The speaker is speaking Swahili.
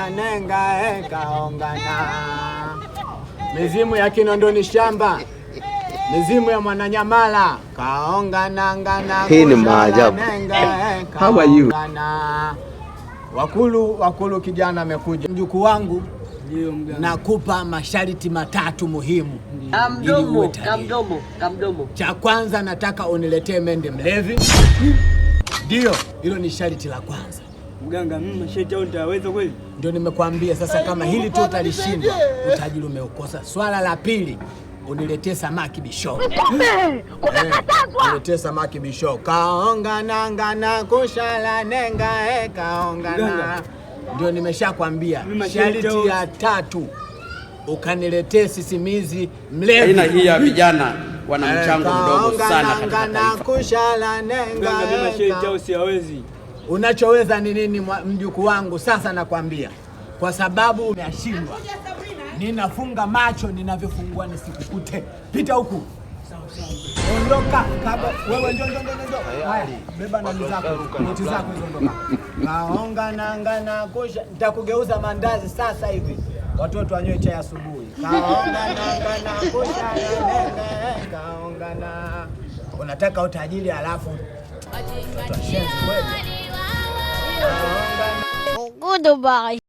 kushala nenga kaongana. Mizimu ya Kinondoni shamba, mizimu ya Mwananyamala kaongana ngana. Hii ni maajabu. How are you? Wakulu kijana amekuja. Mjukuu wangu, nakupa masharti matatu muhimu. Kamdomo. Cha kwanza nataka uniletee mende mlevi. Ndio, hilo ni sharti la kwanza. Mganga, masharti yao nitaweza kweli? Ndio nimekwambia sasa, kama hili tu utalishinda, utajiri umeukosa. Swala la pili, uniletee samaki bisho. Uniletee samaki bisho. Kaongana ngana kushala nenga kaongana. Ndio nimeshakwambia. Sharti ya tatu, ukaniletee sisimizi mlevi. Aina hii ya vijana wana mchango mdogo sana katika taifa. Kushala nenga. Mganga, masharti yao siwezi. Unachoweza ni nini mjukuu wangu? Sasa nakwambia, kwa sababu umeshindwa, ninafunga macho, ninavyofungua nisikukute. Pita huku. Ondoka kaba wewe, njoo. Haya, beba na mizako, noti zako hizo ondoka. Kaonga ngana kusha, nitakugeuza mandazi sasa hivi. Watoto wanywe chai asubuhi. Kaonga ngana kusha kaonga. Unataka utajiri alafu mtoto shenzi kweli. Goodbye.